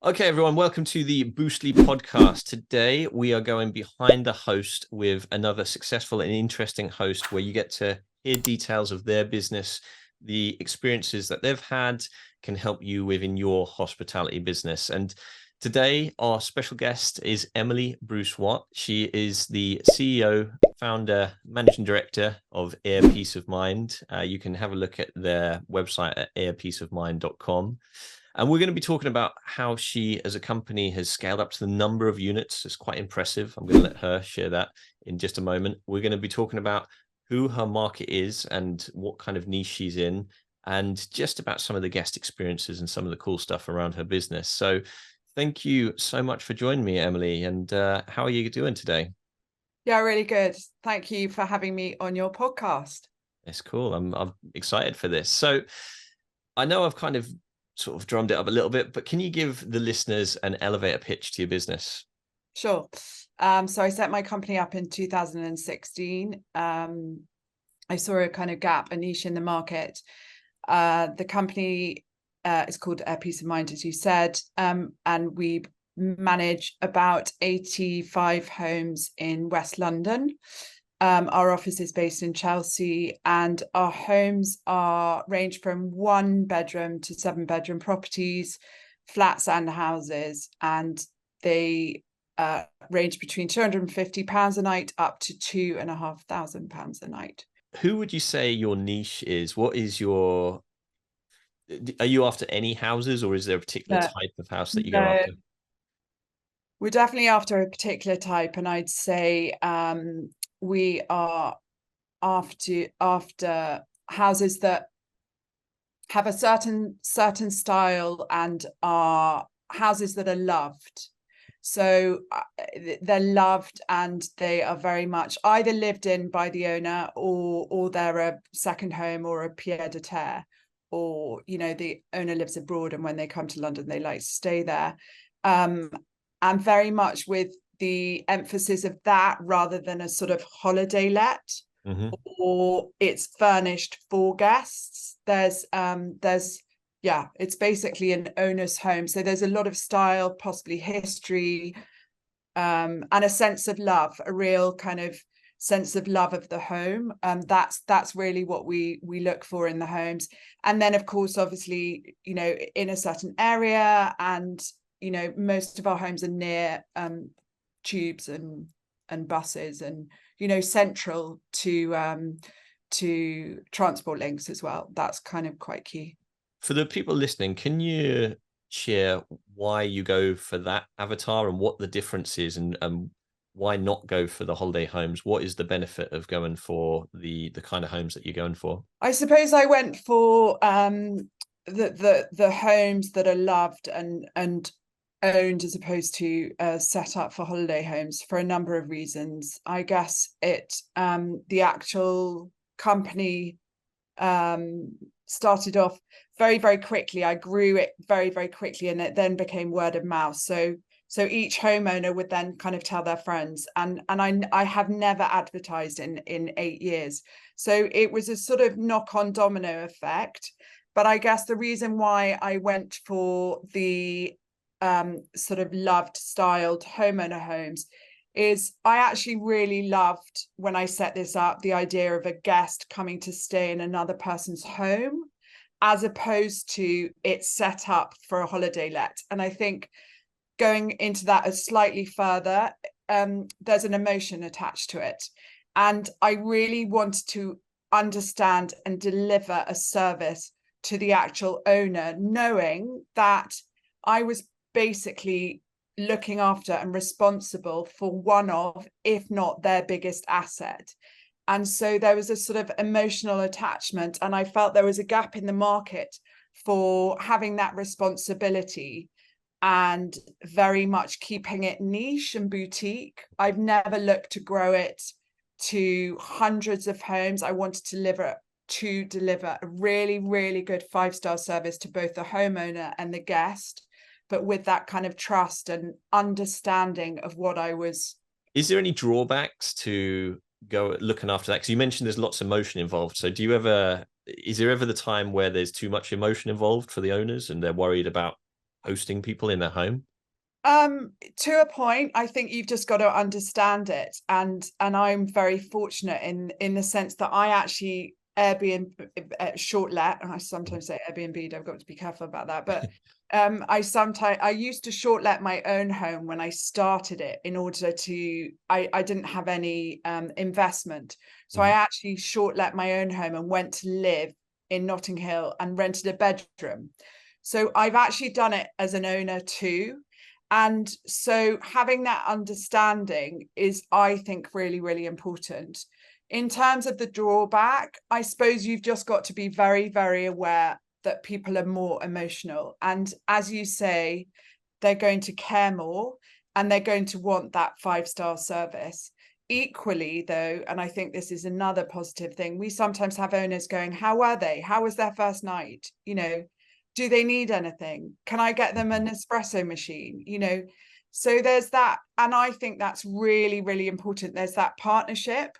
Okay, everyone, welcome to the Boostly podcast. Today, we are going behind the host with another successful and interesting host where you get to hear details of their business, the experiences that they've had can help you within your hospitality business. And today, our special guest is Emily Bruce Watt. She is the CEO, founder, managing director of Air Peace of Mind. You can have a look at their website at airpeaceofmind.com. And we're going to be talking about how she, as a company, has scaled up to the number of units. It's quite impressive. I'm going to let her share that in just a moment. We're going to be talking about who her market is and what kind of niche she's in, and just about some of the guest experiences and some of the cool stuff around her business. So thank you so much for joining me, Emily. And how are you doing today? Yeah, really good. Thank you for having me on your podcast. It's cool. I'm excited for this. So I know I've kind of sort of drummed it up a little bit, but can you give the listeners an elevator pitch to your business? Sure. So I set my company up in 2016. I saw a kind of gap, a niche in the market. The company is called Air Peace of Mind, as you said, and we manage about 85 homes in West London. Our office is based in Chelsea, and our homes range from 1 bedroom to 7 bedroom properties, flats and houses, and they range between £250 a night up to £2,500 a night. Who would you say your niche is? What is your, are you after any houses, or is there a particular No, type of house that you go no, after? we're definitely after a particular type, and I'd say we are after houses that have a certain style and are houses that are loved. So they're loved, and they are very much either lived in by the owner, or they're a second home or a pied à terre, or the owner lives abroad, and when they come to London they like to stay there, and very much with the emphasis of that rather than a sort of holiday let, Mm-hmm. or it's furnished for guests. Yeah, it's basically an owner's home. So there's a lot of style, possibly history, and a sense of love, a real kind of sense of love of the home. That's really what we look for in the homes. And then, of course, obviously, in a certain area, and most of our homes are near tubes and buses, and central to transport links as well. That's kind of quite key. For the people listening, can you share why you go for that avatar and what the difference is, and why not go for the holiday homes? What is the benefit of going for the kind of homes that you're going for? I suppose I went for the homes that are loved and owned, as opposed to set up for holiday homes, for a number of reasons. I guess the actual company started off very, very quickly. I grew it very, very quickly, and it then became word of mouth. So each homeowner would then kind of tell their friends, and I have never advertised in 8 years. So it was a sort of knock-on domino effect. But I guess the reason why I went for the sort of loved styled homeowner homes is I actually really loved, when I set this up, the idea of a guest coming to stay in another person's home, as opposed to it's set up for a holiday let. And I think going into that a slightly further, there's an emotion attached to it. And I really wanted to understand and deliver a service to the actual owner, knowing that I was basically looking after and responsible for one of, if not their biggest asset. And so there was a sort of emotional attachment, and I felt there was a gap in the market for having that responsibility and very much keeping it niche and boutique. I've never looked to grow it to hundreds of homes. I wanted to deliver a really, really good 5-star service to both the homeowner and the guest, but with that kind of trust and understanding of what I was. Is there any drawbacks to go looking after that? Because you mentioned there's lots of emotion involved. So is there ever the time where there's too much emotion involved for the owners and they're worried about hosting people in their home? To a point. I think you've just got to understand it, and I'm very fortunate in the sense that I actually Airbnb short let, and I sometimes say Airbnb. I've got to be careful about that, but I used to short let my own home when I started it in order to I didn't have any investment, so I actually short let my own home and went to live in Notting Hill and rented a bedroom. So I've actually done it as an owner too. And so having that understanding is, I think, really, really important. In terms of the drawback, I suppose you've just got to be very, very aware that people are more emotional. And as you say, they're going to care more and they're going to want that 5-star service. Equally, though, and I think this is another positive thing, we sometimes have owners going, how were they? How was their first night? You know, do they need anything? Can I get them an espresso machine? You know, so there's that. And I think that's really, really important. There's that partnership.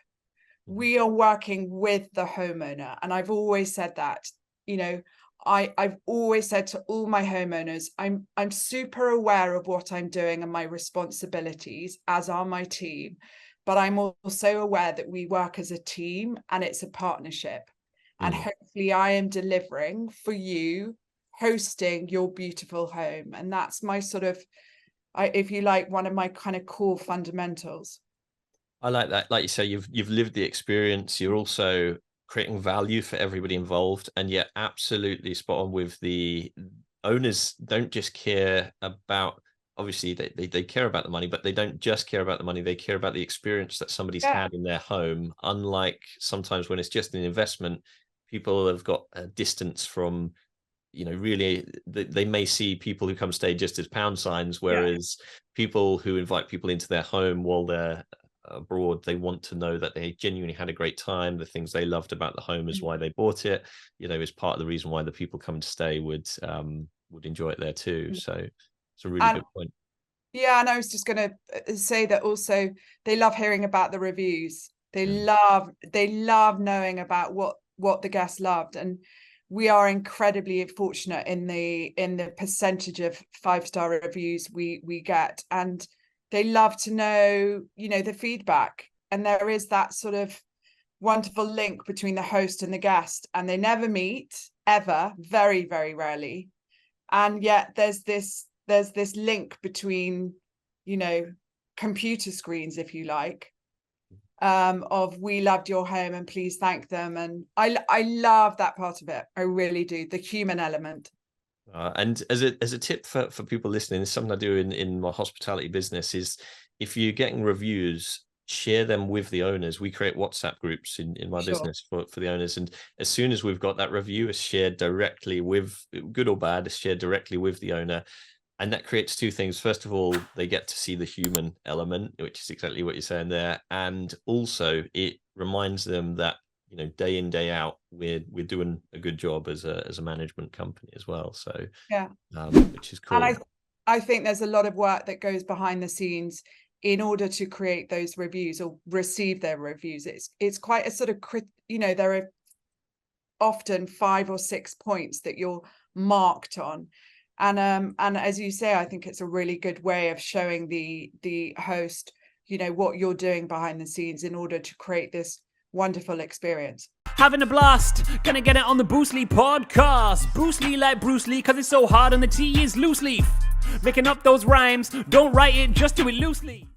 We are working with the homeowner. And I've always said that, you know, I've always said to all my homeowners, I'm super aware of what I'm doing and my responsibilities, as are my team. But I'm also aware that we work as a team and it's a partnership. And hopefully I am delivering for you, hosting your beautiful home. And that's my sort of, if you like, one of my kind of core fundamentals. I like that. Like you say, you've lived the experience. You're also creating value for everybody involved, and yet absolutely spot on with the owners. Don't just care about, obviously they care about the money, but they don't just care about the money. They care about the experience that somebody's had in their home. Unlike sometimes when it's just an investment, people have got a distance from, you know, really they may see people who come stay just as pound signs, whereas people who invite people into their home while they're abroad, they want to know that they genuinely had a great time. The things they loved about the home is why they bought it, you know, is part of the reason why the people come to stay would enjoy it there too. So it's a really good point. Yeah, and I was just going to say that also they love hearing about the reviews. They love knowing about what the guests loved, and we are incredibly fortunate in the percentage of 5-star reviews we get, and they love to know, you know, the feedback. And there is that sort of wonderful link between the host and the guest, and they never meet ever, very, very rarely. And yet there's this link between, you know, computer screens, if you like, of we loved your home and please thank them. And I love that part of it. I really do. The human element. And as a tip for people listening, it's something I do in my hospitality business, is if you're getting reviews, share them with the owners. We create WhatsApp groups in my business for the owners. And as soon as we've got that review, it's shared directly with, good or bad, it's shared directly with the owner. And that creates two things. First of all, they get to see the human element, which is exactly what you're saying there. And also it reminds them that, you know, day in, day out, we're doing a good job as a management company as well. So which is cool. And I think there's a lot of work that goes behind the scenes in order to create those reviews or receive their reviews. It's quite a sort of, you know, there are often 5 or 6 points that you're marked on. And as you say, I think it's a really good way of showing the host, you know, what you're doing behind the scenes in order to create this wonderful experience. Having a blast, gonna get it on the Boostly podcast. Boostly like Bruce Lee, cause it's so hard and the T is loose leaf. Making up those rhymes, don't write it, just do it loosely.